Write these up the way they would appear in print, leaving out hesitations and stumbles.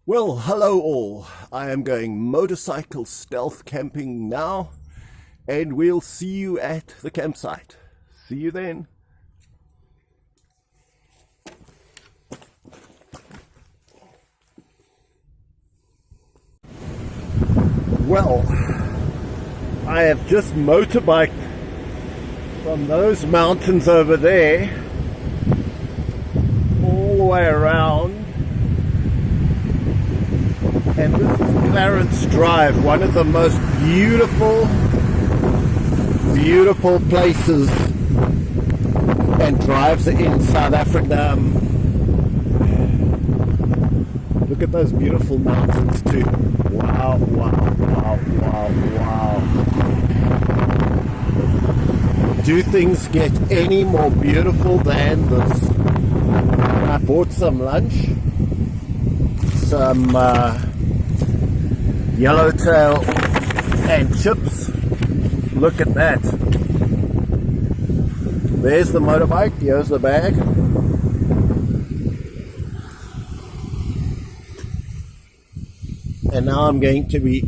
Well, hello all. I am going motorcycle stealth camping now, and we'll see you at the campsite. See you then. Well, I have just motorbiked from those mountains over there all the way around. And this is Clarence Drive, one of the most beautiful places and drives in South Africa. Look at those beautiful mountains too. Wow, wow, wow, wow, wow. Do things get any more beautiful than this? I bought some lunch, some yellowtail and chips. Look at that. There's the motorbike, here's the bag. And now I'm going to be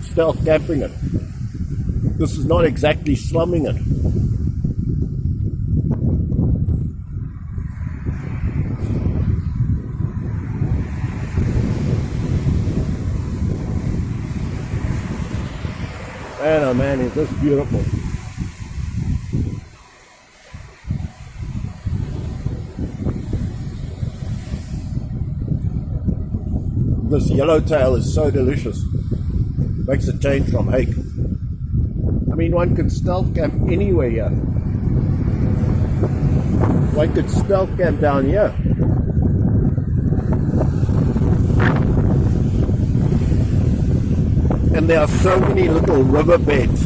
stealth camping it. This is not exactly slumming it. Man, oh man, is this beautiful. This yellowtail is so delicious. Makes a change from hake. I mean, one could stealth camp anywhere here. One could stealth camp down here. And there are so many little riverbeds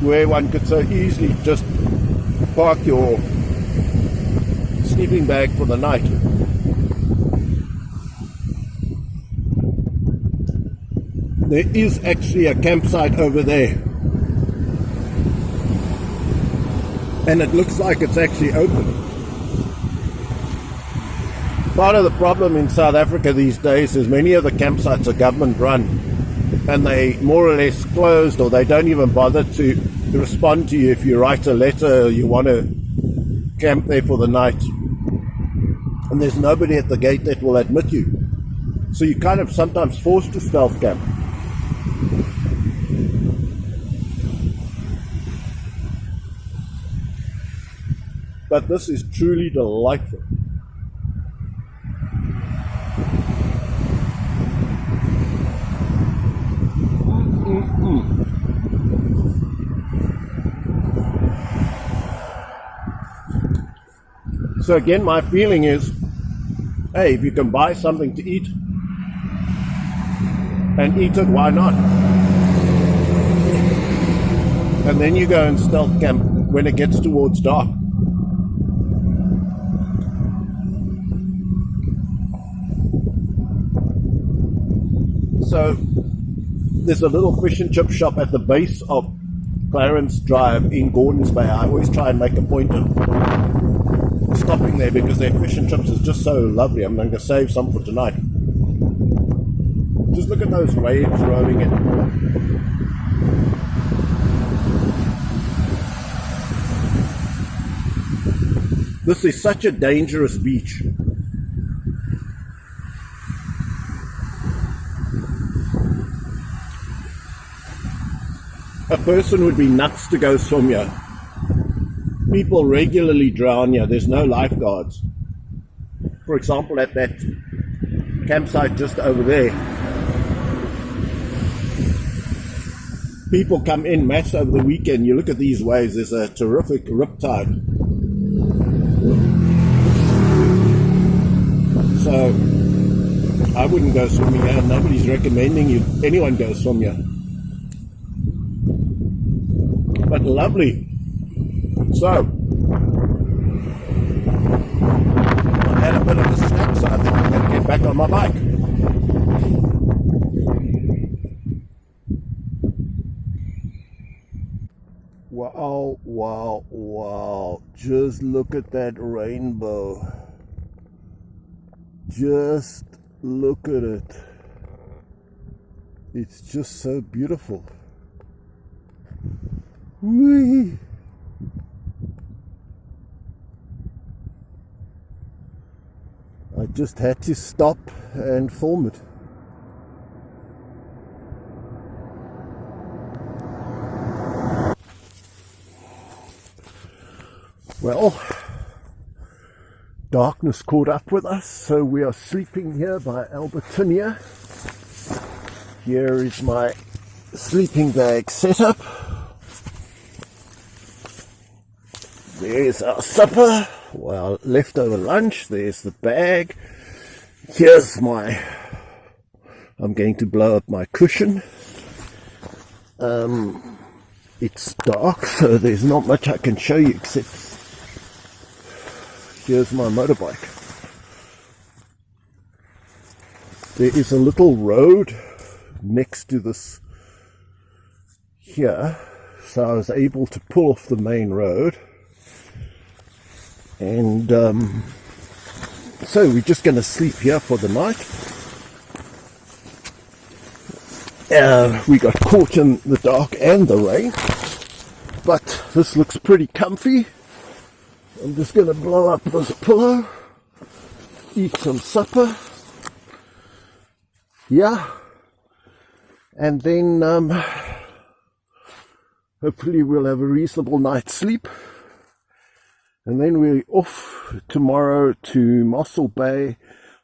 where one could so easily just park your sleeping bag for the night. There is actually a campsite over there, and it looks like it's actually open. Part of the problem in South Africa these days is many of the campsites are government run, and they more or less closed, or they don't even bother to respond to you if you write a letter you want to camp there for the night. And there's nobody at the gate that will admit you. So you're kind of sometimes forced to stealth camp. But this is truly delightful. So again, my feeling is, hey, if you can buy something to eat and eat it, why not? And then you go and stealth camp when it gets towards dark. So there's a little fish and chip shop at the base of Clarence Drive in Gordons Bay. I always try and make a point of stopping there because their fish and chips is just so lovely. I'm going to save some for tonight. Just look at those waves rolling in. This is such a dangerous beach. A person would be nuts to go swim here. People regularly drown here. There's no lifeguards. For example, at that campsite just over there, people come in mass over the weekend. You look at these waves, there's a terrific riptide. So I wouldn't go swimming here. Nobody's recommending anyone go swim here. But lovely. So, I had a bit of a snack, so I think I'm going to get back on my bike. Wow, wow, wow. Just look at that rainbow. Just look at it. It's just so beautiful. Whee! I just had to stop and film it. Well, darkness caught up with us, so we are sleeping here by Albertinia. Here is my sleeping bag setup. There's our supper, well, leftover lunch. There's the bag. Here's I'm going to blow up my cushion. It's dark, so there's not much I can show you except here's my motorbike. There is a little road next to this here, so I was able to pull off the main road, and so we're just going to sleep here for the night. We got caught in the dark and the rain, but this looks pretty comfy. I'm just going to blow up this pillow, eat some supper, yeah, and then hopefully we'll have a reasonable night's sleep, and then we're off tomorrow to Mossel Bay,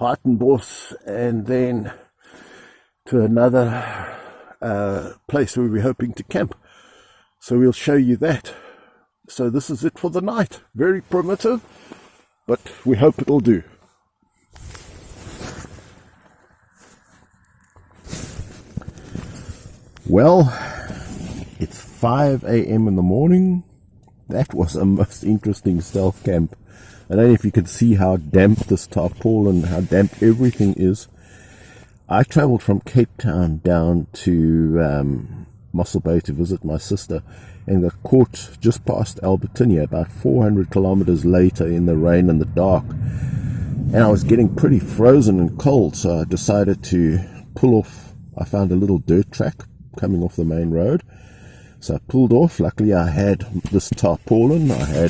Hartenbos, and then to another place where we're hoping to camp. So we'll show you that. So this is it for the night. Very primitive, but we hope it'll do. Well, it's 5 a.m. in the morning. That was a most interesting stealth camp. I don't know if you can see how damp this tarpaulin and how damp everything is. I travelled from Cape Town down to Mossel Bay to visit my sister, and got caught just past Albertinia about 400 kilometers later in the rain and the dark. And I was getting pretty frozen and cold, so I decided to pull off. I found a little dirt track coming off the main road, so I pulled off. Luckily I had this tarpaulin, I had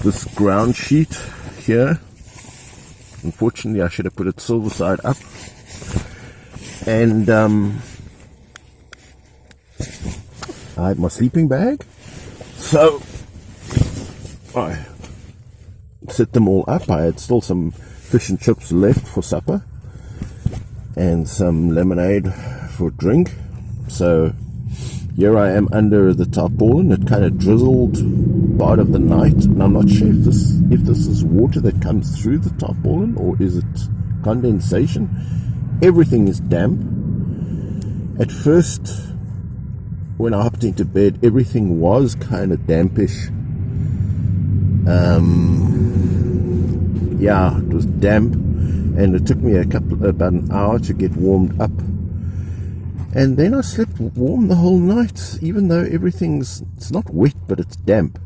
this ground sheet here. Unfortunately I should have put it silver side up, and I had my sleeping bag, so I set them all up. I had still some fish and chips left for supper and some lemonade for drink. So here I am under the tarpaulin. It kind of drizzled part of the night, and I'm not sure if this is water that comes through the tarpaulin or is it condensation. Everything is damp. At first, when I hopped into bed, everything was kind of dampish. Yeah, it was damp, and it took me about an hour to get warmed up. And then I slept warm the whole night, even though it's not wet, but it's damp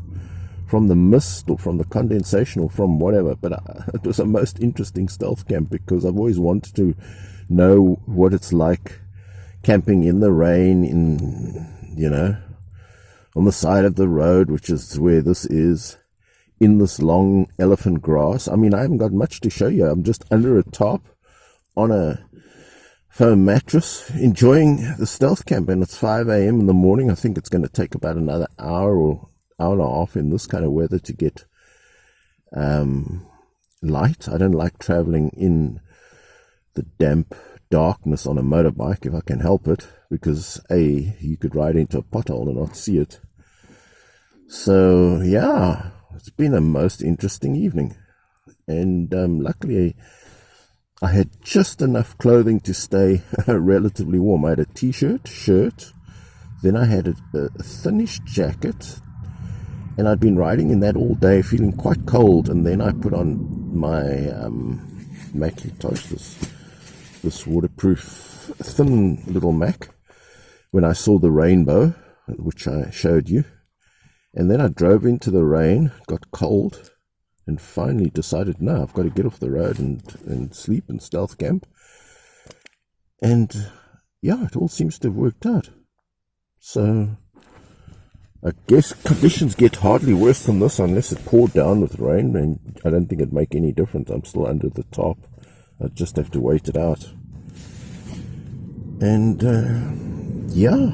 from the mist or from the condensation or from whatever. But it was a most interesting stealth camp, because I've always wanted to know what it's like camping in the rain, on the side of the road, which is where this is, in this long elephant grass. I mean, I haven't got much to show you. I'm just under a tarp on a foam mattress enjoying the stealth camp, and it's 5 a.m. in the morning. I think it's going to take about another hour or hour and a half in this kind of weather to get light. I don't like traveling in the damp darkness on a motorbike if I can help it, because you could ride into a pothole and not see it. So yeah, it's been a most interesting evening, and luckily I had just enough clothing to stay relatively warm. I had a t-shirt, shirt, then I had a thinnish jacket, and I'd been riding in that all day feeling quite cold, and then I put on my Macintosh, this waterproof thin little Mac, when I saw the rainbow, which I showed you. And then I drove into the rain, got cold, and finally decided, no, I've got to get off the road and sleep in stealth camp. And yeah, it all seems to have worked out. So I guess conditions get hardly worse than this unless it poured down with rain, and I don't think it'd make any difference. I'm still under the tarp. I just have to wait it out. And yeah,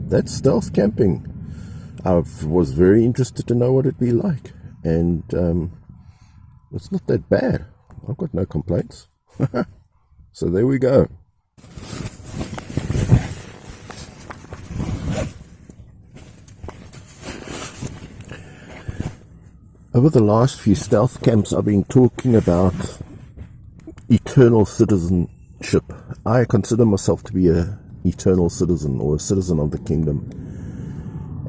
that's stealth camping. I was very interested to know what it'd be like, and it's not that bad. I've got no complaints. So there we go. Over the last few stealth camps, I've been talking about eternal citizenship. I consider myself to be an eternal citizen, or a citizen of the kingdom.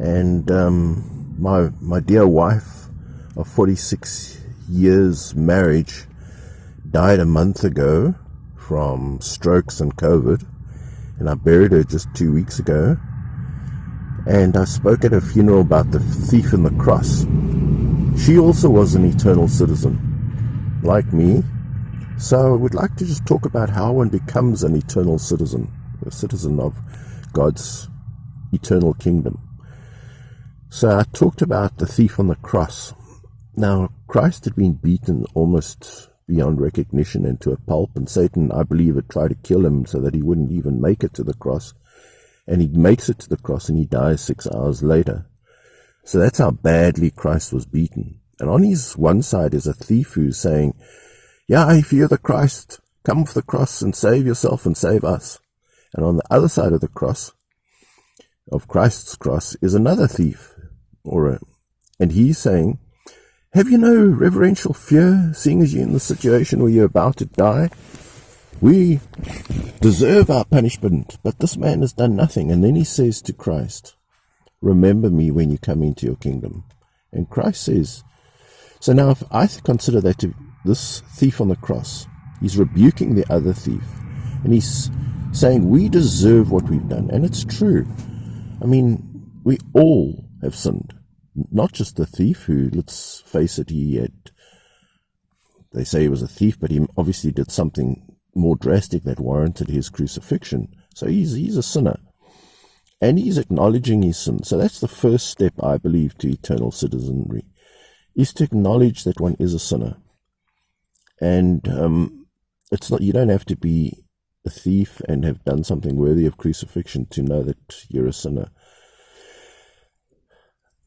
And my dear wife of 46 years marriage died a month ago from strokes and COVID, and I buried her just 2 weeks ago. And I spoke at her funeral about the thief in the cross. She also was an eternal citizen, like me. So I would like to just talk about how one becomes an eternal citizen, a citizen of God's eternal kingdom. So I talked about the thief on the cross. Now, Christ had been beaten almost beyond recognition into a pulp, and Satan, I believe, had tried to kill him so that he wouldn't even make it to the cross. And he makes it to the cross and he dies 6 hours later. So that's how badly Christ was beaten. And on his one side is a thief who's saying, yeah, if you're the Christ, come off the cross and save yourself and save us. And on the other side of the cross, of Christ's cross, is another thief. And he's saying, have you no reverential fear, seeing as you're in the situation where you're about to die? We deserve our punishment, but this man has done nothing. And then he says to Christ, remember me when you come into your kingdom. And Christ says, so now if I consider that to this thief on the cross, he's rebuking the other thief. And he's saying we deserve what we've done. And it's true. I mean, we all have sinned. Not just the thief who, let's face it, they say he was a thief, but he obviously did something more drastic that warranted his crucifixion. So he's a sinner. And he's acknowledging his sin. So that's the first step, I believe, to eternal citizenry, is to acknowledge that one is a sinner. And it's not, you don't have to be a thief and have done something worthy of crucifixion to know that you're a sinner.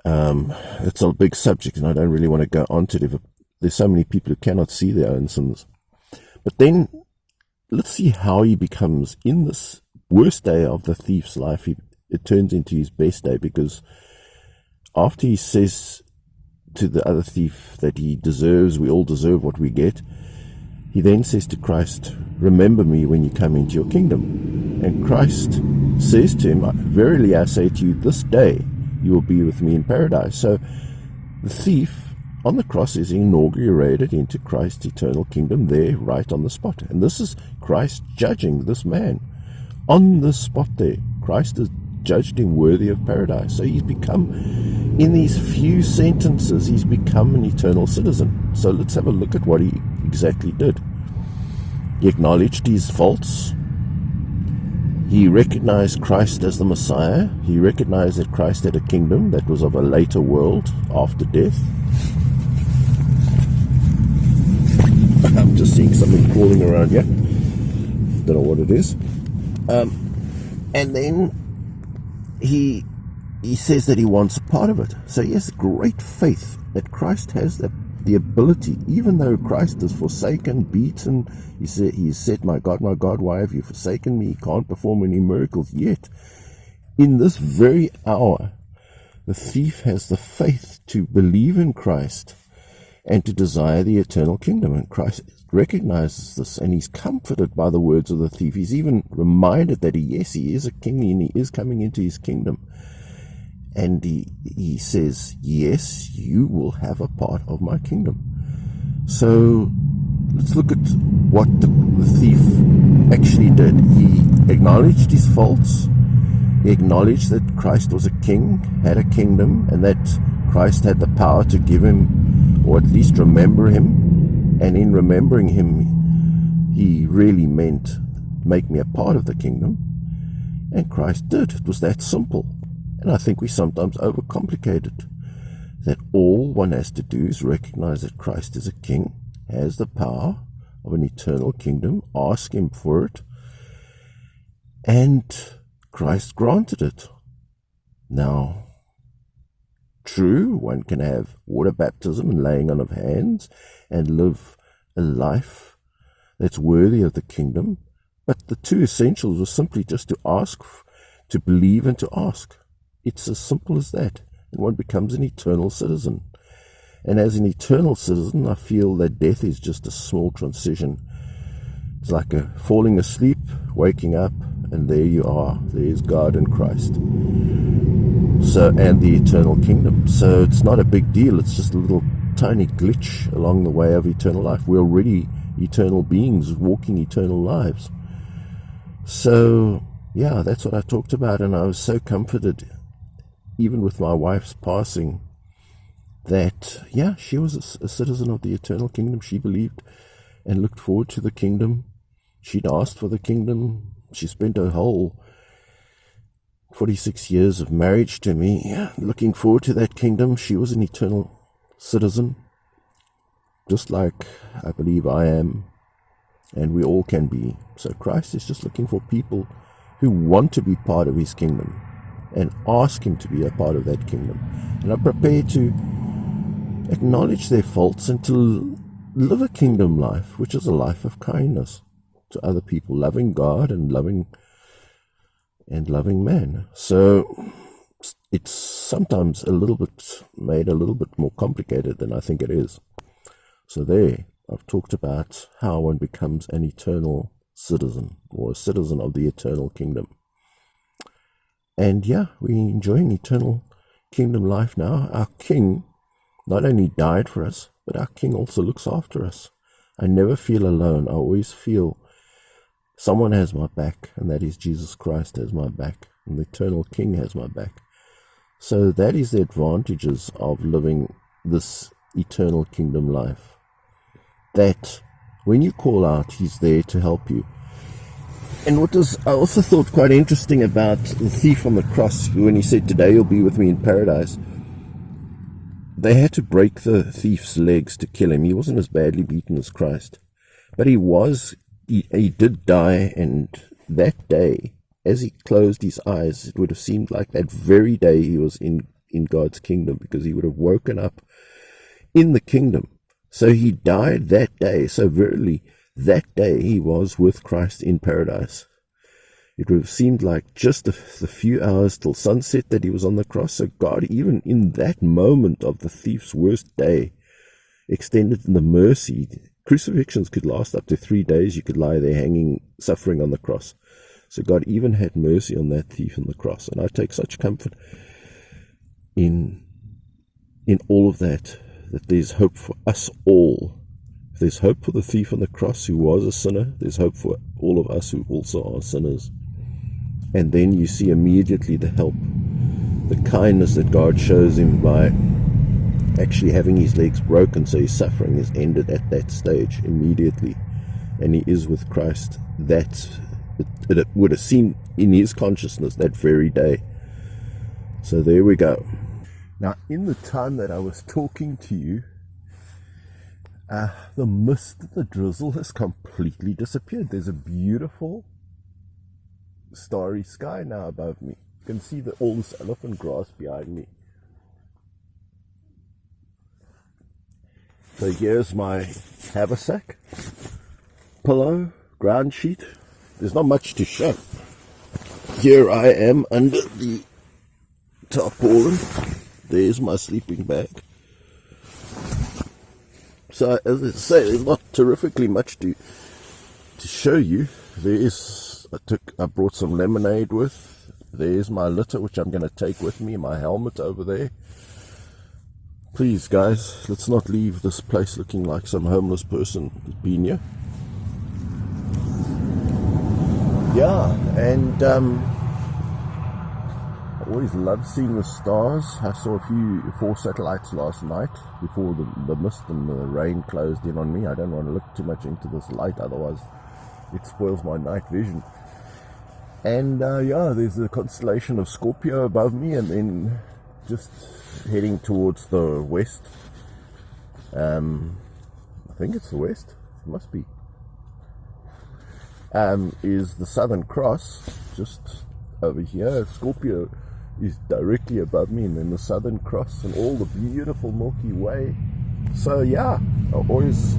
It's a big subject, and I don't really want to go on to it. There's so many people who cannot see their own sins. But then, let's see how he becomes, in this worst day of the thief's life, it turns into his best day, because after he says to the other thief that we all deserve what we get, he then says to Christ, remember me when you come into your kingdom. And Christ says to him, verily I say to you, this day you will be with me in paradise. So the thief on the cross is inaugurated into Christ's eternal kingdom there, right on the spot. And this is Christ judging this man on the spot there. Christ has judged him worthy of paradise. So he's become, in these few sentences, he's become an eternal citizen. So let's have a look at what he exactly did. He acknowledged his faults. He recognized Christ as the Messiah. He recognized that Christ had a kingdom that was of a later world after death. I'm just seeing something crawling around here. Don't know what it is. And then he says that he wants a part of it. So he has great faith that Christ has the ability, even though Christ is forsaken, beaten. He said, my God, why have you forsaken me? He can't perform any miracles. Yet, in this very hour, the thief has the faith to believe in Christ and to desire the eternal kingdom. And Christ recognizes this, and he's comforted by the words of the thief. He's even reminded that he is a king, and he is coming into his kingdom. And he says, yes, you will have a part of my kingdom. So let's look at what the thief actually did. He acknowledged his faults. He acknowledged that Christ was a king, had a kingdom, and that Christ had the power to give him, or at least remember him, and in remembering him, he really meant make me a part of the kingdom, and Christ did. It was that simple. And I think we sometimes overcomplicate it, that all one has to do is recognize that Christ is a king, has the power of an eternal kingdom, ask him for it, and Christ granted it. Now, true, one can have water baptism and laying on of hands and live a life that's worthy of the kingdom, but the two essentials were simply just to ask, to believe and to ask. It's as simple as that, and one becomes an eternal citizen. And as an eternal citizen, I feel that death is just a small transition. It's like a falling asleep, waking up, and there you are. There's God and Christ. So, and the eternal kingdom. So it's not a big deal. It's just a little tiny glitch along the way of eternal life. We're already eternal beings walking eternal lives. So, yeah, that's what I talked about. And I was so comforted, even with my wife's passing, that, yeah, she was a citizen of the eternal kingdom. She believed and looked forward to the kingdom. She'd asked for the kingdom. She spent her whole 46 years of marriage to me looking forward to that kingdom. She was an eternal citizen, just like I believe I am, and we all can be. So Christ is just looking for people who want to be part of his kingdom and ask him to be a part of that kingdom, and are prepared to acknowledge their faults and to live a kingdom life, which is a life of kindness to other people, loving God and loving man. So it's sometimes made a little bit more complicated than I think it is. So there, I've talked about how one becomes an eternal citizen, or a citizen of the eternal kingdom. And yeah, we're enjoying eternal kingdom life now. Our King not only died for us, but our King also looks after us. I never feel alone. I always feel someone has my back, and that is Jesus Christ has my back, and the eternal King has my back. So that is the advantages of living this eternal kingdom life. That when you call out, he's there to help you. And what I also thought quite interesting about the thief on the cross, when he said, "Today you'll be with me in paradise," they had to break the thief's legs to kill him. He wasn't as badly beaten as Christ, but he did die, and that day, as he closed his eyes, it would have seemed like that very day he was in God's kingdom, because he would have woken up in the kingdom. So he died that day. So verily, that day he was with Christ in paradise. It would have seemed like just the few hours till sunset that he was on the cross. So God, even in that moment of the thief's worst day, extended the mercy. Crucifixions could last up to 3 days. You could lie there hanging, suffering on the cross. So God even had mercy on that thief on the cross. And I take such comfort in all of that there's hope for us all. If there's hope for the thief on the cross who was a sinner, there's hope for all of us who also are sinners. And then you see immediately the help, the kindness that God shows him by actually having his legs broken, so his suffering is ended at that stage immediately, and he is with Christ. It would have seemed in his consciousness that very day. So there we go. Now, in the time that I was talking to you, the mist, the drizzle has completely disappeared. There's a beautiful starry sky now above me. You can see all this elephant grass behind me. So here's my haversack, pillow, ground sheet. There's not much to show. Here I am under the tarpaulin. There's my sleeping bag. So as I say, there's not terrifically much to show you. I brought some lemonade with. There's my litter, which I'm going to take with me, my helmet over there. Please, guys, let's not leave this place looking like some homeless person has been here. Yeah, and always love seeing the stars. I saw 4 satellites last night before the mist and the rain closed in on me. I don't want to look too much into this light, otherwise it spoils my night vision. And there's the constellation of Scorpio above me, and then just heading towards the west. I think it's the west. It must be. Is the Southern Cross, just over here. Scorpio is directly above me, and then the Southern Cross and all the beautiful Milky Way. So yeah, I always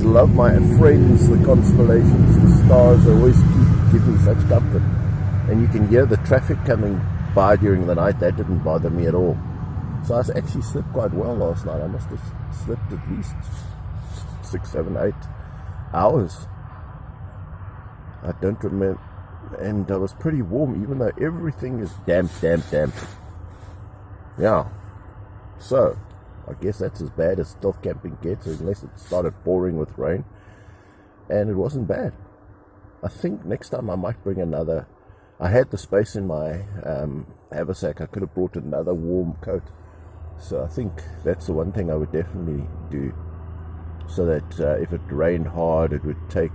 love my friends, the constellations, the stars. They always give me such comfort. And you can hear the traffic coming by during the night. That didn't bother me at all. So I actually slept quite well last night. I must have slept at least 6, 7, 8 hours. I don't remember, and I was pretty warm, even though everything is damp. Yeah, so I guess that's as bad as stealth camping gets, unless it started pouring with rain, and it wasn't bad. I think next time I might bring another. I had the space in my haversack. I could have brought another warm coat, so I think that's the one thing I would definitely do, so that if it rained hard, it would take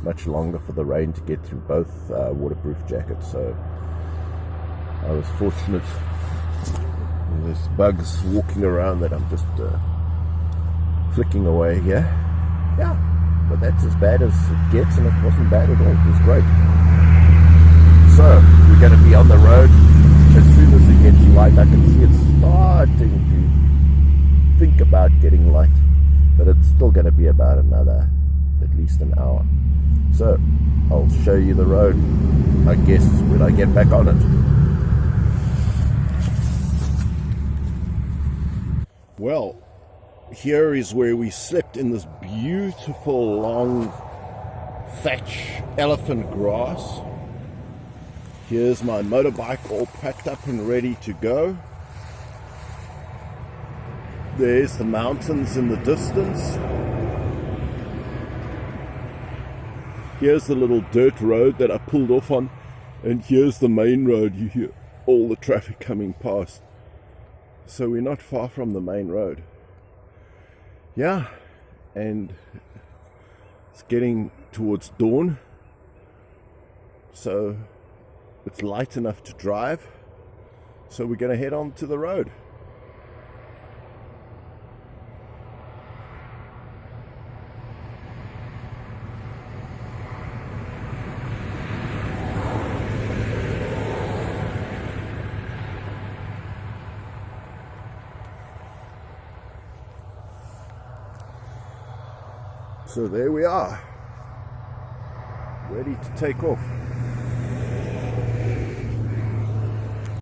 much longer for the rain to get through both waterproof jackets. So I was fortunate. There's bugs walking around that I'm just flicking away here. Yeah, but that's as bad as it gets, and it wasn't bad at all. It was great. So we're going to be on the road. As soon as it gets light, I can see it starting to think about getting light, but it's still going to be about at least an hour. So I'll show you the road, I guess, when I get back on it. Well, here is where we slept, in this beautiful long thatch elephant grass. Here's my motorbike all packed up and ready to go. There's the mountains in the distance. Here's the little dirt road that I pulled off on, and here's the main road. You hear all the traffic coming past. So we're not far from the main road. Yeah, and it's getting towards dawn, so it's light enough to drive. So we're going to head on to the road. So there we are, ready to take off.